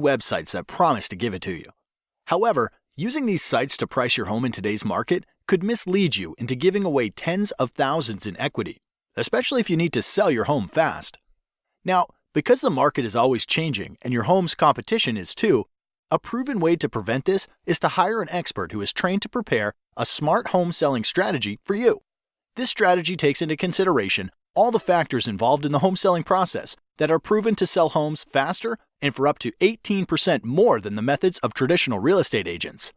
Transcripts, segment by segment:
websites that promise to give it to you. However, using these sites to price your home in today's market could mislead you into giving away tens of thousands in equity, especially if you need to sell your home fast. Now, because the market is always changing and your home's competition is too, a proven way to prevent this is to hire an expert who is trained to prepare a smart home selling strategy for you. This strategy takes into consideration all the factors involved in the home selling process that are proven to sell homes faster and for up to 18% more than the methods of traditional real estate agents.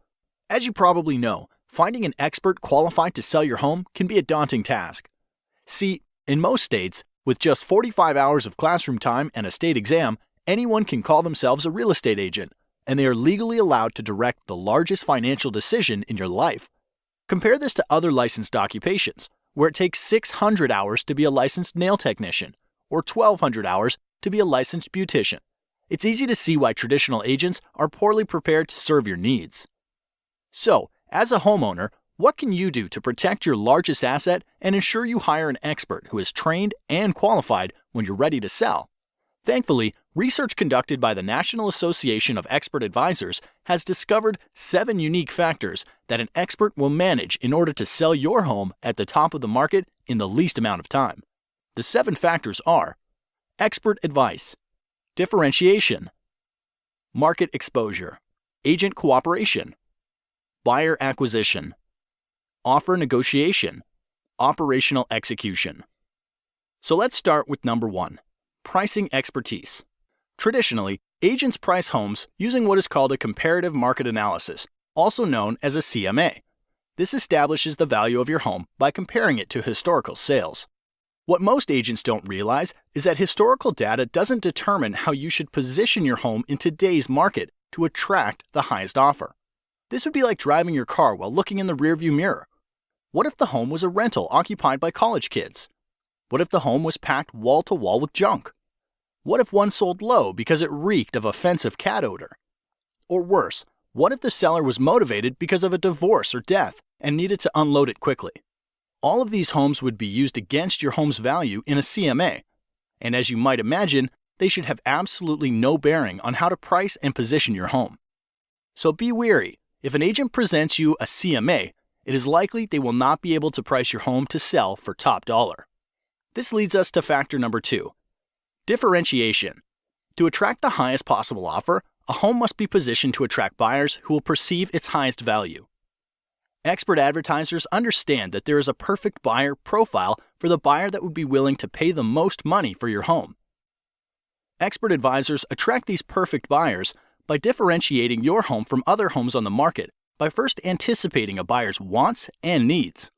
As you probably know, finding an expert qualified to sell your home can be a daunting task. See, in most states, with just 45 hours of classroom time and a state exam, anyone can call themselves a real estate agent, and they are legally allowed to direct the largest financial decision in your life. Compare this to other licensed occupations, where it takes 600 hours to be a licensed nail technician, or 1,200 hours to be a licensed beautician. It's easy to see why traditional agents are poorly prepared to serve your needs. So, as a homeowner, what can you do to protect your largest asset and ensure you hire an expert who is trained and qualified when you're ready to sell? Thankfully, research conducted by the National Association of Expert Advisors has discovered 7 unique factors that an expert will manage in order to sell your home at the top of the market in the least amount of time. The 7 factors are: expert advice, differentiation, market exposure, agent cooperation, buyer acquisition, offer negotiation, operational execution. So let's start with number 1. Pricing expertise. Traditionally, agents price homes using what is called a comparative market analysis, also known as a CMA. This establishes the value of your home by comparing it to historical sales. What most agents don't realize is that historical data doesn't determine how you should position your home in today's market to attract the highest offer. This would be like driving your car while looking in the rearview mirror. What if the home was a rental occupied by college kids? What if the home was packed wall to wall with junk? What if one sold low because it reeked of offensive cat odor? Or worse, what if the seller was motivated because of a divorce or death and needed to unload it quickly? All of these homes would be used against your home's value in a CMA. And as you might imagine, they should have absolutely no bearing on how to price and position your home. So be wary. If an agent presents you a CMA, it is likely they will not be able to price your home to sell for top dollar. This leads us to factor number 2. Differentiation. To attract the highest possible offer, a home must be positioned to attract buyers who will perceive its highest value. Expert advertisers understand that there is a perfect buyer profile for the buyer that would be willing to pay the most money for your home. Expert advisors attract these perfect buyers by differentiating your home from other homes on the market by first anticipating a buyer's wants and needs.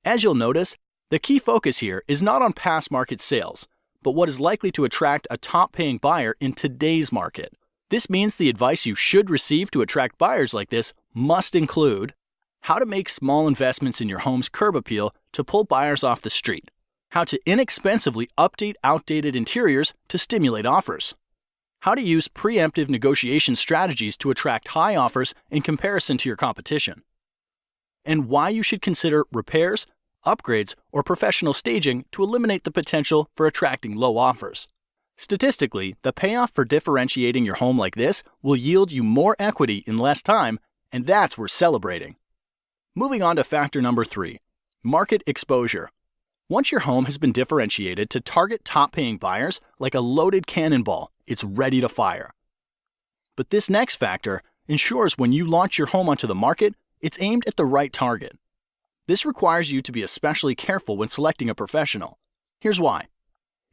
As you'll notice, the key focus here is not on past market sales, but what is likely to attract a top-paying buyer in today's market. This means the advice you should receive to attract buyers like this must include how to make small investments in your home's curb appeal to pull buyers off the street, how to inexpensively update outdated interiors to stimulate offers, how to use preemptive negotiation strategies to attract high offers in comparison to your competition, and why you should consider repairs, upgrades, or professional staging to eliminate the potential for attracting low offers. Statistically, the payoff for differentiating your home like this will yield you more equity in less time, and that's worth celebrating. Moving on to factor number 3, market exposure. Once your home has been differentiated to target top-paying buyers like a loaded cannonball, it's ready to fire. But this next factor ensures when you launch your home onto the market, it's aimed at the right target. This requires you to be especially careful when selecting a professional. Here's why.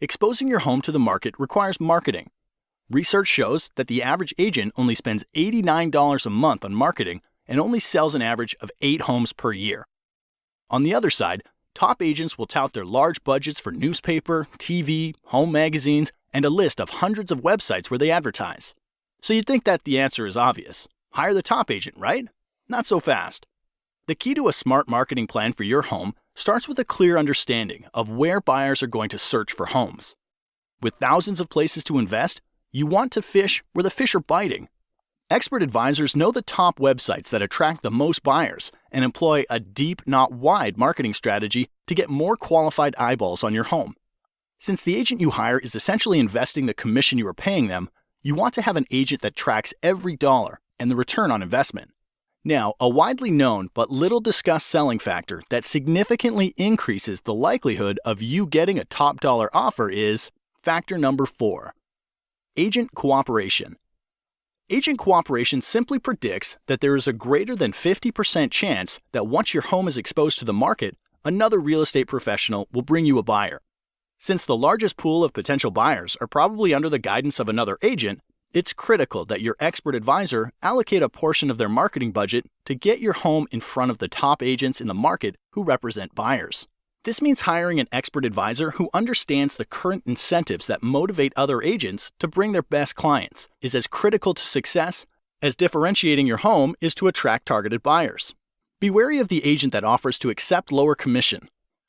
Exposing your home to the market requires marketing. Research shows that the average agent only spends $89 a month on marketing and only sells an average of 8 homes per year. On the other side, top agents will tout their large budgets for newspaper, TV, home magazines, and a list of hundreds of websites where they advertise. So you'd think that the answer is obvious. Hire the top agent, right? Not so fast. The key to a smart marketing plan for your home starts with a clear understanding of where buyers are going to search for homes. With thousands of places to invest, you want to fish where the fish are biting. Expert advisors know the top websites that attract the most buyers and employ a deep, not wide marketing strategy to get more qualified eyeballs on your home. Since the agent you hire is essentially investing the commission you are paying them, You want to have an agent that tracks every dollar and the return on investment. Now, a widely known but little discussed selling factor that significantly increases the likelihood of you getting a top dollar offer is factor number 4, agent cooperation. Agent cooperation simply predicts that there is a greater than 50% chance that once your home is exposed to the market, another real estate professional will bring you a buyer. Since the largest pool of potential buyers are probably under the guidance of another agent, it's critical that your expert advisor allocate a portion of their marketing budget to get your home in front of the top agents in the market who represent buyers. This means hiring an expert advisor who understands the current incentives that motivate other agents to bring their best clients is as critical to success as differentiating your home is to attract targeted buyers. Be wary of the agent that offers to accept lower commission.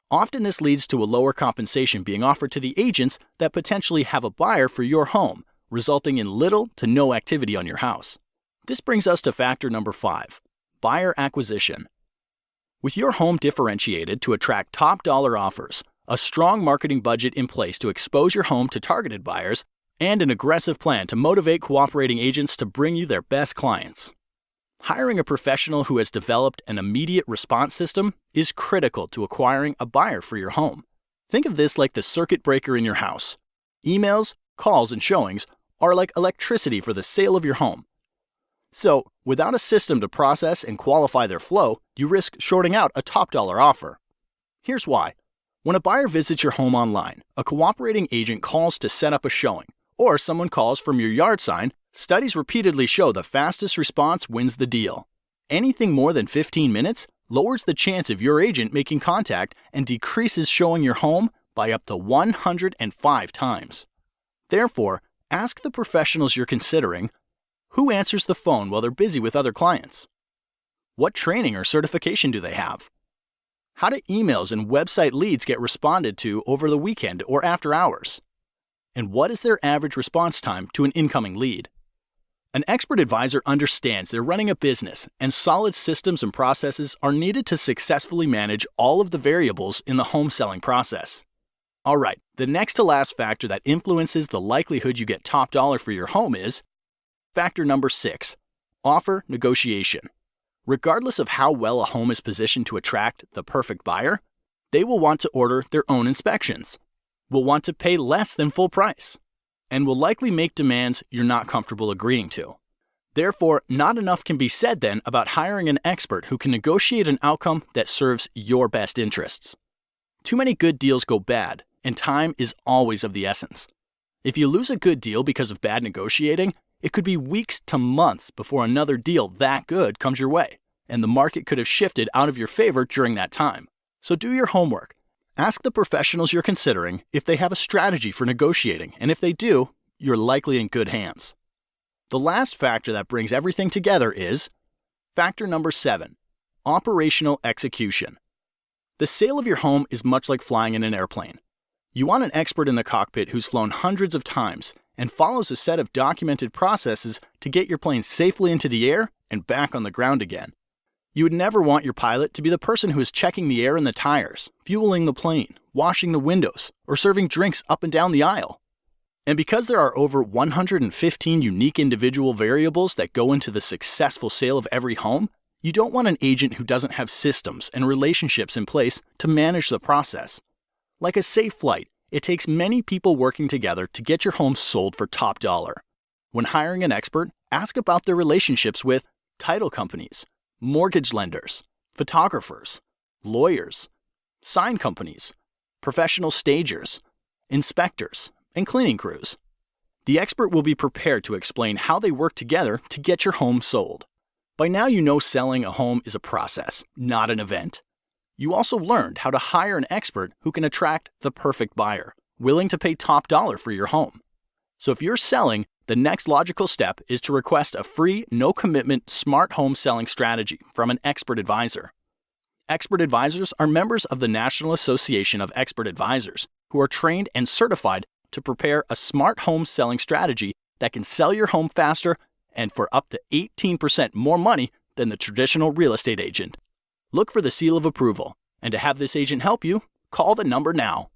Often this leads to a lower compensation being offered to the agents that potentially have a buyer for your home, resulting in little to no activity on your house. This brings us to factor number 5, buyer acquisition. With your home differentiated to attract top dollar offers, a strong marketing budget in place to expose your home to targeted buyers, and an aggressive plan to motivate cooperating agents to bring you their best clients. Hiring a professional who has developed an immediate response system is critical to acquiring a buyer for your home. Think of this like the circuit breaker in your house. Emails, calls, and showings are like electricity for the sale of your home. So, without a system to process and qualify their flow, you risk shorting out a top dollar offer. Here's why. When a buyer visits your home online, a cooperating agent calls to set up a showing, or someone calls from your yard sign. Studies repeatedly show the fastest response wins the deal. Anything more than 15 minutes lowers the chance of your agent making contact and decreases showing your home by up to 105 times. Therefore, ask the professionals you're considering, who answers the phone while they're busy with other clients? What training or certification do they have? How do emails and website leads get responded to over the weekend or after hours? And what is their average response time to an incoming lead? An expert advisor understands they're running a business, and solid systems and processes are needed to successfully manage all of the variables in the home selling process. All right, the next to last factor that influences the likelihood you get top dollar for your home is factor number 6, offer negotiation. Regardless of how well a home is positioned to attract the perfect buyer, they will want to order their own inspections, will want to pay less than full price, and will likely make demands you're not comfortable agreeing to. Therefore, not enough can be said then about hiring an expert who can negotiate an outcome that serves your best interests. Too many good deals go bad, and time is always of the essence. If you lose a good deal because of bad negotiating, it could be weeks to months before another deal that good comes your way, and the market could have shifted out of your favor during that time. So do your homework. Ask the professionals you're considering if they have a strategy for negotiating, and if they do, you're likely in good hands. The last factor that brings everything together is factor number 7, operational execution. The sale of your home is much like flying in an airplane. You want an expert in the cockpit who's flown hundreds of times and follows a set of documented processes to get your plane safely into the air and back on the ground again. You would never want your pilot to be the person who is checking the air in the tires, fueling the plane, washing the windows, or serving drinks up and down the aisle. And because there are over 115 unique individual variables that go into the successful sale of every home, you don't want an agent who doesn't have systems and relationships in place to manage the process. Like a safe flight, it takes many people working together to get your home sold for top dollar. When hiring an expert, ask about their relationships with title companies, mortgage lenders, photographers, lawyers, sign companies, professional stagers, inspectors, and cleaning crews. The expert will be prepared to explain how they work together to get your home sold. By now you know selling a home is a process, not an event. You also learned how to hire an expert who can attract the perfect buyer, willing to pay top dollar for your home. So if you're selling, the next logical step is to request a free, no-commitment, smart home selling strategy from an expert advisor. Expert advisors are members of the National Association of Expert Advisors who are trained and certified to prepare a smart home selling strategy that can sell your home faster and for up to 18% more money than the traditional real estate agent. Look for the seal of approval, and to have this agent help you, call the number now.